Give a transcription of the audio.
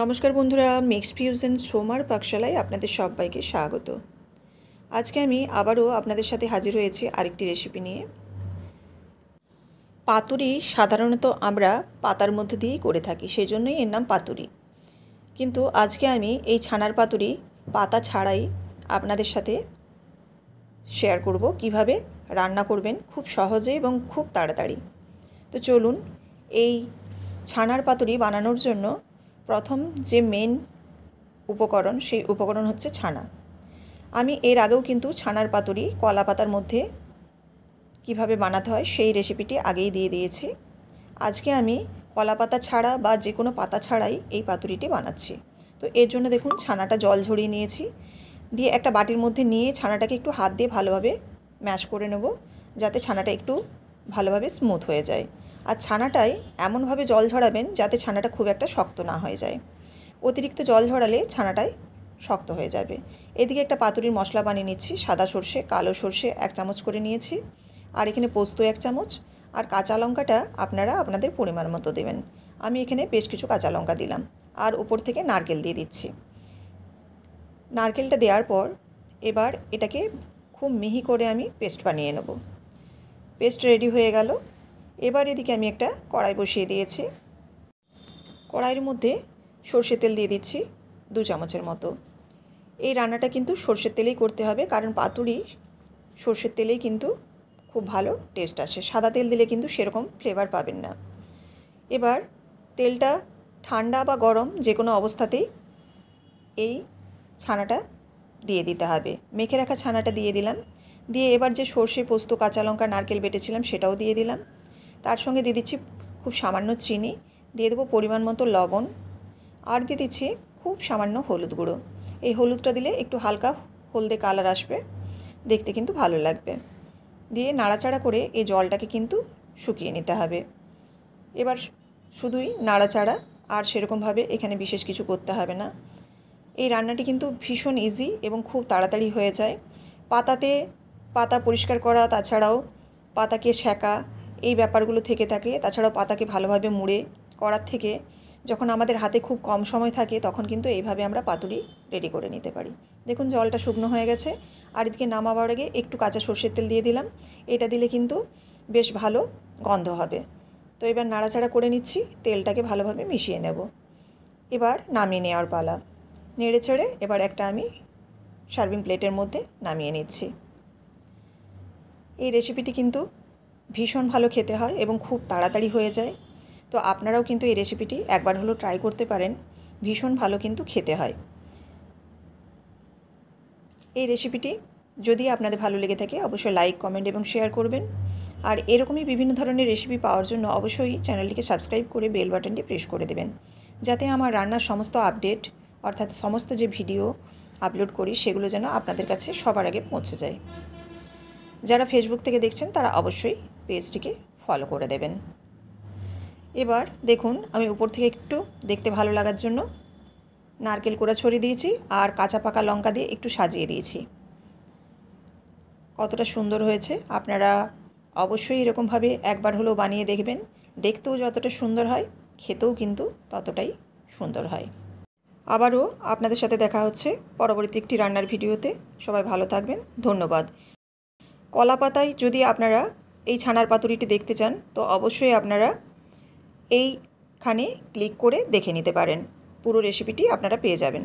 নমস্কার বন্ধুরা, mix fusion সোমার পাকশালায় আপনাদের সবাইকে স্বাগত। আজকে আমি আবারও আপনাদের সাথে হাজির হয়েছি আরেকটি রেসিপি নিয়ে। পাতুরি সাধারণত আমরা পাতার মধ্যে দিয়েই করে থাকি, সেই জন্যই এর নাম পাতুরি। কিন্তু আজকে আমি এই ছানার পাতুরি পাতা ছাড়াই আপনাদের সাথে শেয়ার করব কিভাবে রান্না করবেন খুব সহজে এবং খুব তাড়াতাড়ি। তো চলুন, এই ছানার পাতুরি বানানোর জন্য প্রথম যে মেন উপকরণ, সেই উপকরণ হচ্ছে ছানা। আমি এর আগেও কিন্তু ছানার পাতুরি কলা পাতার মধ্যে কিভাবে বানাতে হয় সেই রেসিপিটি আগেই দিয়ে দিয়েছি। আজকে আমি কলা পাতা ছাড়া বা যে কোনো পাতা ছাড়াই এই পাতুরিটি বানাচ্ছি। তো এর জন্য দেখুন, ছানাটা জল ঝরিয়ে নিয়েছি, দিয়ে একটা বাটির মধ্যে নিয়ে ছানাটাকে একটু হাত দিয়ে ভালোভাবে ম্যাশ করে নেব, যাতে ছানাটা একটু ভালোভাবে স্মুথ হয়ে যায়। আর ছানাটায় এমনভাবে জল ঝরাবেন যাতে ছানাটা খুব একটা শক্ত না হয়ে যায়। অতিরিক্ত জল ঝরালে ছানাটায় শক্ত হয়ে যাবে। এদিকে একটা পাতুরির মশলা বানিয়ে নিচ্ছি। সাদা সর্ষে, কালো সর্ষে 1 চামচ করে নিয়েছি, আর এখানে পোস্ত 1 চামচ, আর কাঁচা লঙ্কাটা আপনারা আপনাদের পরিমাণ মতো দেবেন। আমি এখানে বেশ কিছু কাঁচা লঙ্কা দিলাম, আর উপর থেকে নারকেল দিয়ে দিচ্ছি। নারকেলটা দেওয়ার পর এবার এটাকে খুব মিহি করে আমি পেস্ট বানিয়ে নেব। পেস্ট রেডি হয়ে গেল। এবার এদিকে আমি একটা কড়াই বসিয়ে দিয়েছি। কড়াইয়ের মধ্যে সর্ষের তেল দিয়ে দিচ্ছি 2 চামচের মতো। এই রান্নাটা কিন্তু সর্ষের তেলেই করতে হবে, কারণ পাতুরি সর্ষের তেলেই কিন্তু খুব ভালো টেস্ট আসে। সাদা তেল দিলে কিন্তু সেরকম ফ্লেভার পাবেন না। এবার তেলটা ঠান্ডা বা গরম যে কোনো অবস্থাতেই এই ছানাটা দিয়ে দিতে হবে। মেখে রাখা ছানাটা দিয়ে দিলাম। দিয়ে এবার যে সর্ষে, পোস্ত, কাঁচা লঙ্কা, নারকেল বেটেছিলাম সেটাও দিয়ে দিলাম। তার সঙ্গে দিয়ে দিচ্ছি খুব সামান্য চিনি, দিয়ে দেবো পরিমাণ মতো লবণ, আর দিয়ে দিচ্ছি খুব সামান্য হলুদ গুঁড়ো। এই হলুদটা দিলে একটু হালকা হলদে কালার আসবে, দেখতে কিন্তু ভালো লাগবে। দিয়ে নাড়াচাড়া করে এই জলটাকে কিন্তু শুকিয়ে নিতে হবে। এবার শুধুই নাড়াচাড়া, আর সেরকমভাবে এখানে বিশেষ কিছু করতে হবে না। এই রান্নাটি কিন্তু ভীষণ ইজি এবং খুব তাড়াতাড়ি হয়ে যায়। পাতা পরিষ্কার করা, তাছাড়াও পাতাকে সেঁকা, এই ব্যাপারগুলো থেকে থাকে। তাছাড়াও পাতাকে ভালোভাবে মুড়ে করার থেকে যখন আমাদের হাতে খুব কম সময় থাকে, তখন কিন্তু এইভাবে আমরা পাতুরি রেডি করে নিতে পারি। দেখুন, জলটা শুকনো হয়ে গেছে। আর এদিকে নামাবার আগে একটু কাঁচা সর্ষের তেল দিয়ে দিলাম। এটা দিলে কিন্তু বেশ ভালো গন্ধ হবে। তো এবার নাড়াচাড়া করে নিচ্ছি, তেলটাকে ভালোভাবে মিশিয়ে নেব। এবার নামিয়ে নেওয়ার পালা। নেড়ে ছেড়ে এবার একটা আমি সার্ভিং প্লেটের মধ্যে নামিয়ে নিচ্ছি। এই রেসিপিটি কিন্তু ভীষণ ভালো খেতে হয় এবং খুব তাড়াতাড়ি হয়ে যায়। তো আপনারাও কিন্তু এই রেসিপিটি একবার হলেও ট্রাই করতে পারেন, ভীষণ ভালো কিন্তু খেতে হয়। এই রেসিপিটি যদি আপনাদের ভালো লেগে থাকে, অবশ্যই লাইক, কমেন্ট এবং শেয়ার করবেন। আর এরকমই বিভিন্ন ধরনের রেসিপি পাওয়ার জন্য অবশ্যই চ্যানেলটিকে সাবস্ক্রাইব করে বেল বাটনটি প্রেস করে দেবেন, যাতে আমার রান্নার সমস্ত আপডেট, অর্থাৎ সমস্ত যে ভিডিও আপলোড করি সেগুলো যেন আপনাদের কাছে সবার আগে পৌঁছে যায়। যারা ফেসবুক থেকে দেখছেন তারা অবশ্যই পেজটিকে ফলো করে দেবেন। এবার দেখুন, আমি উপর থেকে একটু দেখতে ভালো লাগার জন্য নারকেল কোড়া ছড়িয়ে দিয়েছি, আর কাঁচা পাকা লঙ্কা দিয়ে একটু সাজিয়ে দিয়েছি। কতটা সুন্দর হয়েছে! আপনারা অবশ্যই এরকমভাবে একবার হলেও বানিয়ে দেখবেন। দেখতেও যতটা সুন্দর হয়, খেতেও কিন্তু ততটাই সুন্দর হয়। আবারও আপনাদের সাথে দেখা হচ্ছে পরবর্তী একটি রান্নার ভিডিওতে। সবাই ভালো থাকবেন, ধন্যবাদ। কলা পাতায় যদি আপনারা এই ছানার পাতুরিটি দেখতে চান, তো অবশ্যই আপনারা এইখানে ক্লিক করে দেখে নিতে পারেন। পুরো রেসিপিটি আপনারা পেয়ে যাবেন।